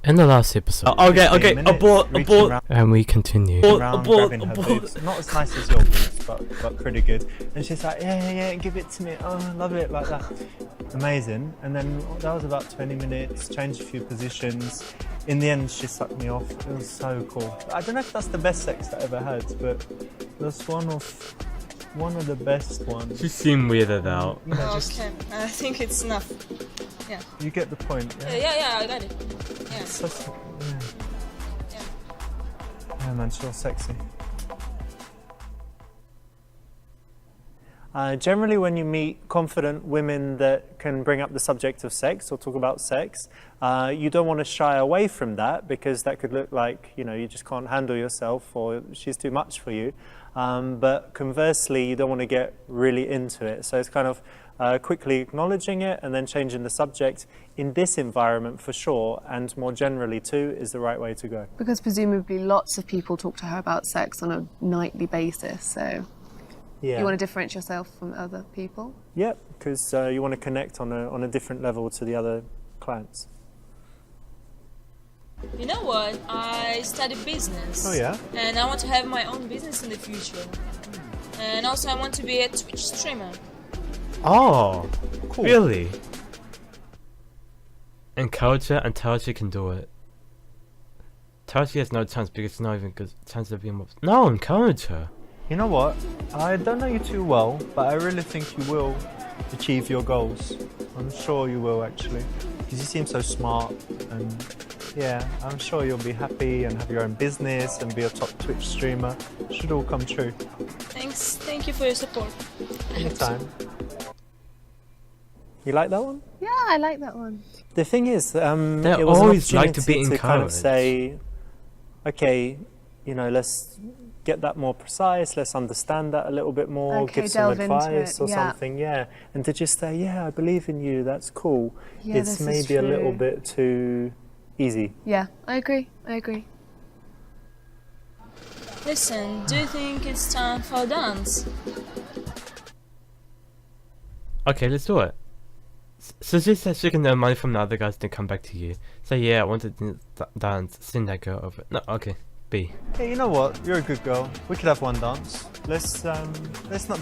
In the last episode, Okay, 15 minutes, abort. and we continue. Around grabbing her boobs. Not as nice as your boobs, but pretty good. And she's like, yeah, give it to me. Oh, I love it, like that. Amazing. And then that was about 20 minutes, changed a few positions. In the end, she sucked me off. It was so cool. I don't know if that's the best sex I ever had, but that's one of the best ones. She seemed weirded out. You know, just, Okay, I think it's enough. Yeah. you get the point. Yeah, I got it. Yeah. Yeah, man, she's all sexy. Generally, when you meet confident women that can bring up the subject of sex or talk about sex, you don't want to shy away from that because that could look like, you just can't handle yourself or she's too much for you. But conversely, you don't want to get really into it. So it's kind of quickly acknowledging it and then changing the subject in this environment for sure, and more generally too, is the right way to go. Because presumably lots of people talk to her about sex on a nightly basis, so Yeah. you want to differentiate yourself from other people? Yep, because you want to connect on a different level to the other clients. You know what? I study business. Oh yeah? And I want to have my own business in the future. And also I want to be a Twitch streamer. Oh, Cool. really? Encourage her and tell her she can do it. Tell her she has no chance because it's not even good chance of being more. No, encourage her. You know what? I don't know you too well, but I really think you will achieve your goals. I'm sure you will, actually. Because you seem so smart, and yeah, I'm sure you'll be happy and have your own business and be a top Twitch streamer. Should all come true. Thanks. Thank you for your support. Anytime. You like that one? Yeah, I like that one. The thing is, They it was always an like to be opportunity kind of encouraged. say, okay, let's get that more precise, let's understand that a little bit more, Okay, give some delve into advice it, or yeah. something, yeah. And to just say, yeah, I believe in you, that's cool. Yeah, It's this is maybe a little true. bit too easy. Yeah, I agree. Listen, do you think it's time for a dance? Okay, let's do it. So she said she can earn money from the other guys to come back to you. So yeah, I want to dance, sing that girl over. No, okay, B. Hey, you know what? You're a good girl. We could have one dance. Let's not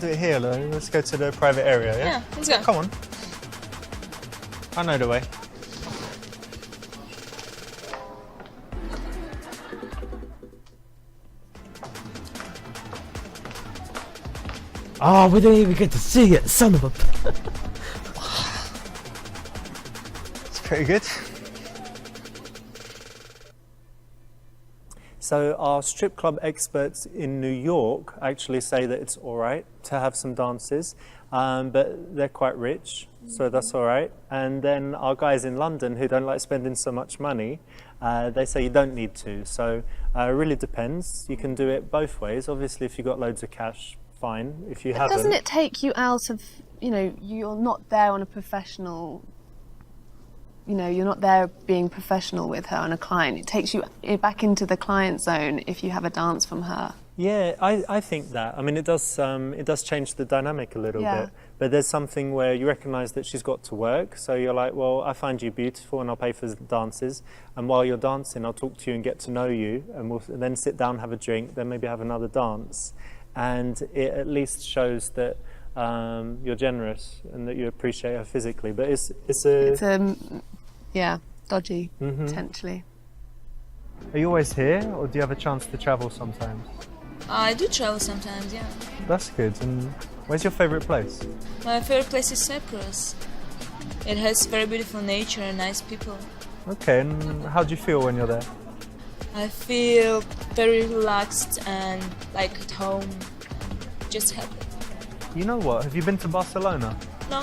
do it here though. Let's go to the private area, yeah? Yeah, let's go. Come on. I know the way. Oh, we didn't even get to see it, son of a. It's pretty good. So our strip club experts in New York actually say that it's all right to have some dances, but they're quite rich, so that's all right. And then our guys in London who don't like spending so much money, they say you don't need to. So it really depends. You can do it both ways. Obviously, if you've got loads of cash, fine. If you haven't, Doesn't it take you out of, you're not there on a professional, you're not there being professional with her and a client. It takes you back into the client zone if you have a dance from her. Yeah, I think that. I mean, it does change the dynamic a little Yeah. bit. But there's something where you recognise that she's got to work. So you're like, well, I find you beautiful and I'll pay for the dances. And while you're dancing, I'll talk to you and get to know you. And we'll then sit down, have a drink, then maybe have another dance. And it at least shows that you're generous and that you appreciate her physically. But it's dodgy, Mhm. potentially. Are you always here, or do you have a chance to travel sometimes? I do travel sometimes, yeah. That's good. And where's your favourite place? My favorite place is Cyprus. It has very beautiful nature and nice people. Okay, and how do you feel when you're there? I feel very relaxed and like at home. Just happy. You know what? Have you been to Barcelona? No?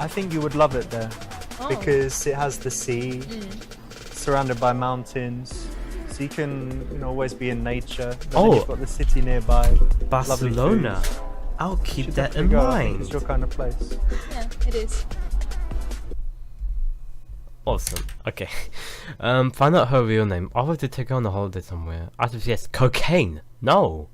I think you would love it there. Oh. Because it has the sea, surrounded by mountains, so you can always be in nature. But then Oh. you've got the city nearby. Barcelona. Lovely food. I'll You keep should that definitely in go. I think mind. it's your kind of place. Yeah, it is. Awesome. Okay. Find out her real name. I want to take her on a holiday somewhere. I suggest cocaine. No.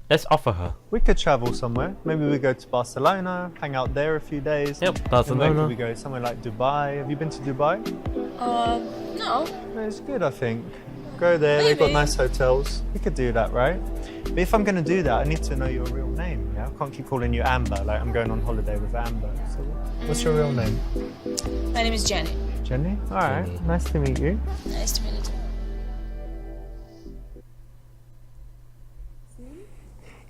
Let's offer her. We could travel somewhere. Maybe we go to Barcelona, hang out there a few days. Yep, Then Barcelona. where could we go? Somewhere like Dubai. Have you been to Dubai? No. No, it's good, I think. Go there, they've got Maybe. nice hotels. We could do that, right? But if I'm going to do that, I need to know your real name, yeah? I can't keep calling you Amber, like I'm going on holiday with Amber. So what's your real name? My name is Jenny. Jenny? All right, Jenny. nice to meet you. Nice to meet you too.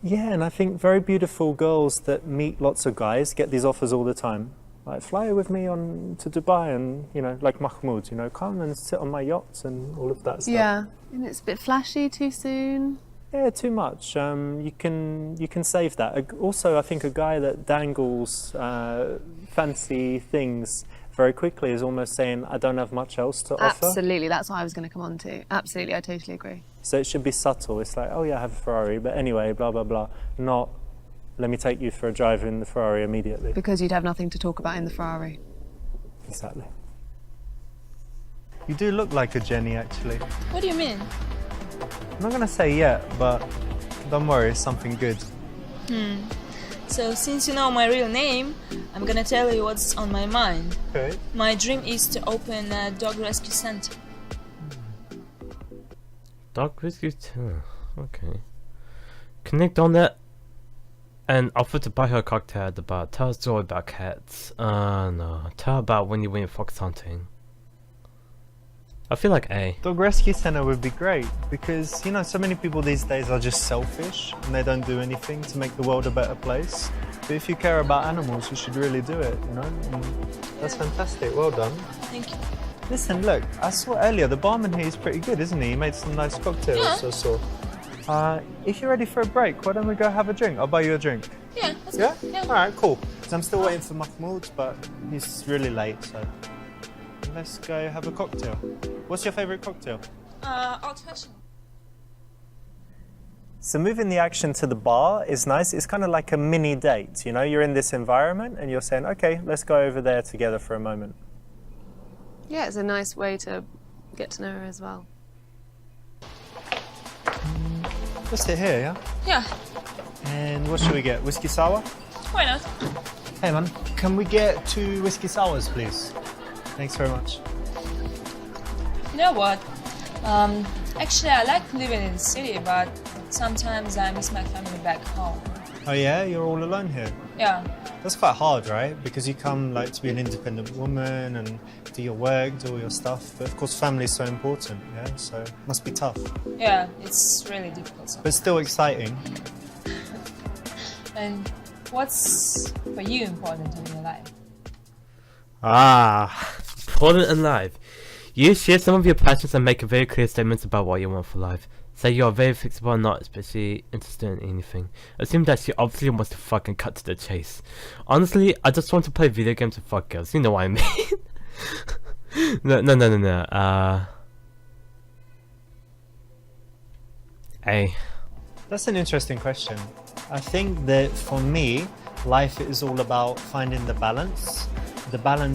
Yeah, and I think very beautiful girls that meet lots of guys get these offers all the time. Like, fly with me on to Dubai and, you know, like Mahmoud, you know, come and sit on my yachts and all of that stuff. Yeah, and it's a bit flashy too soon. Yeah, too much. You can save that. Also, I think a guy that dangles fancy things very quickly is almost saying, I don't have much else to offer. Absolutely, that's what I was going to come on to. Absolutely, I totally agree. So it should be subtle. It's like, oh yeah, I have a Ferrari, but anyway, blah, blah, blah. Not, let me take you for a drive in the Ferrari immediately. Because you'd have nothing to talk about in the Ferrari. Exactly. You do look like a Jenny, actually. What do you mean? I'm not going to say yet, but don't worry, it's something good. So since you know my real name, I'm gonna tell you what's on my mind. Okay. My dream is to open a dog rescue center. Dog rescue too. Okay. Connect on that and offer to buy her a cocktail at the bar. Tell her a story about cats. No. Tell her about when you went fox hunting. I feel like A. Dog rescue center would be great because, you know, so many people these days are just selfish and they don't do anything to make the world a better place. But if you care about animals, you should really do it, you know? And that's fantastic. Well done. Thank you. Listen, look, I saw earlier, the barman here is pretty good, isn't he? He made some nice cocktails, Yeah. I saw. If you're ready for a break, why don't we go have a drink? I'll buy you a drink. Yeah, that's Yeah? good. Yeah. All right, cool. 'Cause I'm still waiting for Mahmoud, but he's really late, so let's go have a cocktail. What's your favorite cocktail? Old fashioned. So moving the action to the bar is nice. It's kind of like a mini date, you know? You're in this environment and you're saying, okay, let's go over there together for a moment. Yeah, it's a nice way to get to know her as well. Let's sit here, yeah? Yeah, And what should we get? Whiskey sour? why not? Hey man, can we get 2 whiskey sours, please? Thanks very much. You know what? Actually, I like living in the city, but sometimes I miss my family back home. Oh yeah, you're all alone here. Yeah, That's quite hard, right? Because you come like to be an independent woman and do your work, do all your stuff. But of course, family is so important, yeah. So it must be tough, yeah, it's really difficult. but still exciting. And what's for you important in your life? Important in life. You share some of your passions and make very clear statements about what you want for life. Say you're very flexible and not especially interested in anything. Assume that she obviously wants to fucking cut to the chase. Honestly, I just want to play video games and fuck girls. You know what I mean? No. A. That's an interesting question. I think that for me, life is all about finding the balance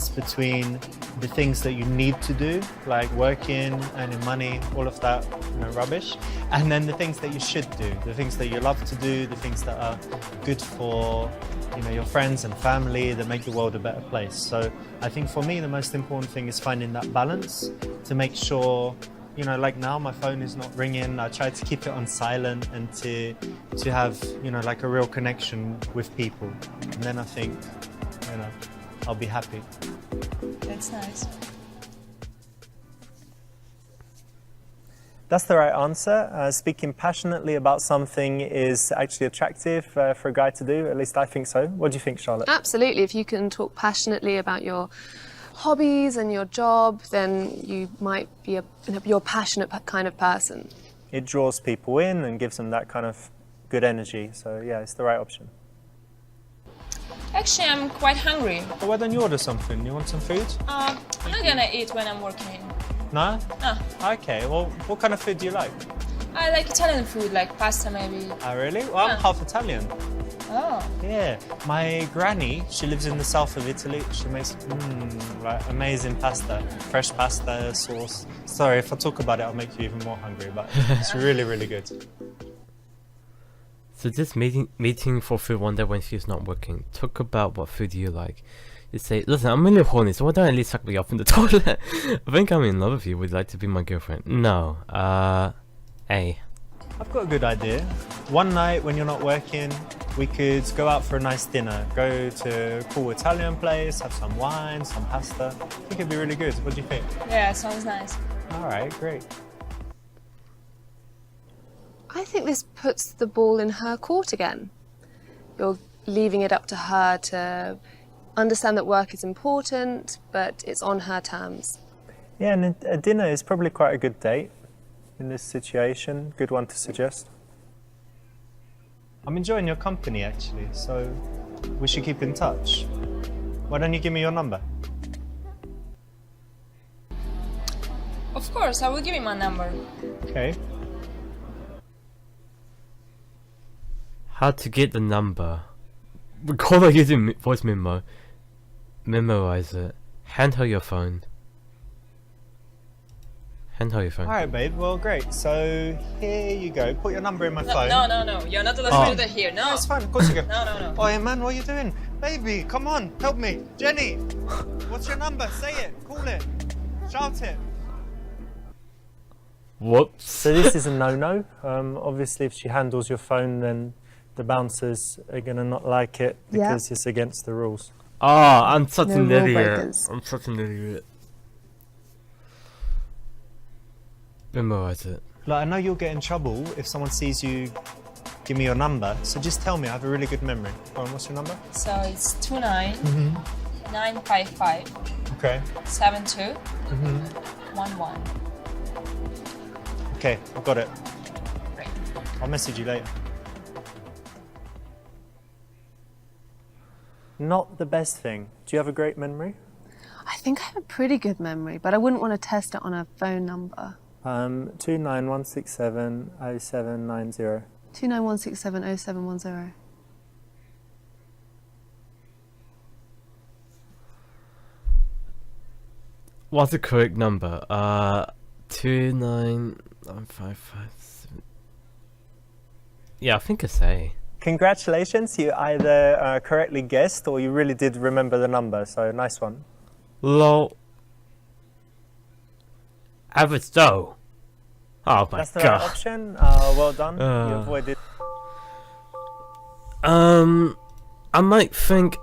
between the things that you need to do, like working, earning money, all of that, you know, rubbish, and then the things that you should do, the things that you love to do, the things that are good for, you know, your friends and family, that make the world a better place. So I think for me, the most important thing is finding that balance to make sure, you know, like now my phone is not ringing. I try to keep it on silent and to have, you know, like a real connection with people. And then I think, you know, I'll be happy. That's nice. That's the right answer. Speaking passionately about something is actually attractive for a guy to do. At least I think so. What do you think, Charlotte? Absolutely. If you can talk passionately about your hobbies and your job, then you might be you're a passionate kind of person. It draws people in and gives them that kind of good energy. So yeah, it's the right option. Actually, I'm quite hungry. Well, why don't you order something? You want some food? I'm not gonna eat when I'm working. No? No, Okay, well, what kind of food do you like? I like Italian food, like pasta maybe. Oh, really? Well, I'm Yeah. half Italian. Oh, Yeah, my granny, she lives in the south of Italy. She makes like amazing pasta, fresh pasta sauce. Sorry, if I talk about it, I'll make you even more hungry, but it's really, really good. So this meeting for food one day when she's not working. Talk about what food you like. You say, listen, I'm really horny, so why don't you at least suck me off in the toilet? I think I'm in love with you. Would you like to be my girlfriend? No. A. I've got a good idea. One night when you're not working, we could go out for a nice dinner. Go to a cool Italian place, have some wine, some pasta. I think it'd be really good. What do you think? Yeah, sounds nice. All right, great. I think this puts the ball in her court again. You're leaving it up to her to understand that work is important, but it's on her terms. Yeah, and a dinner is probably quite a good date in this situation. Good one to suggest. I'm enjoying your company actually, so we should keep in touch. Why don't you give me your number? Of course, I will give you my number. Okay. How to get the number? Call her using voice memo. Memorize it. Hand her your phone. Hand her your phone. All right, babe. Well, great. So here you go. Put your number in my phone. No. You're not allowed to do that here. No. It's fine. Of course you go. No. Oh, man, what are you doing? Baby, come on. Help me. Jenny, what's your number? Say it. Call it. Shout it. Whoops. So this is a no-no. Obviously, if she handles your phone, then the bouncers are going to not like it because it's against the rules. Oh, I'm such No an rule idiot. breakers. I'm such an idiot. Memorize it. Like, I know you'll get in trouble if someone sees you give me your number, so just tell me. I have a really good memory. Go on, what's your number? So it's 29 955 Okay. 72 11. Okay, I've got it. Great. I'll message you later. Not the best thing. Do you have a great memory? I think I have a pretty good memory, but I wouldn't want to test it on a phone number. 291670790. 291670710. What's the correct number? 29557. Yeah, I think it's A. Congratulations, you either correctly guessed or you really did remember the number, so nice one. Lol. Average Joe. Oh my That's the god. right option. Well done. You avoided. I might think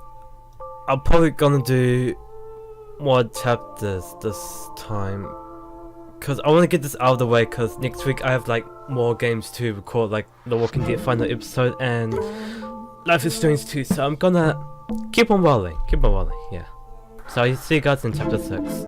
I'm probably gonna do more chapters this time. Cause I want to get this out of the way. Cause next week I have like more games to record, like The Walking Dead final episode and Life is Strange 2. So I'm gonna keep on rolling. Yeah. So I see you guys in chapter 6.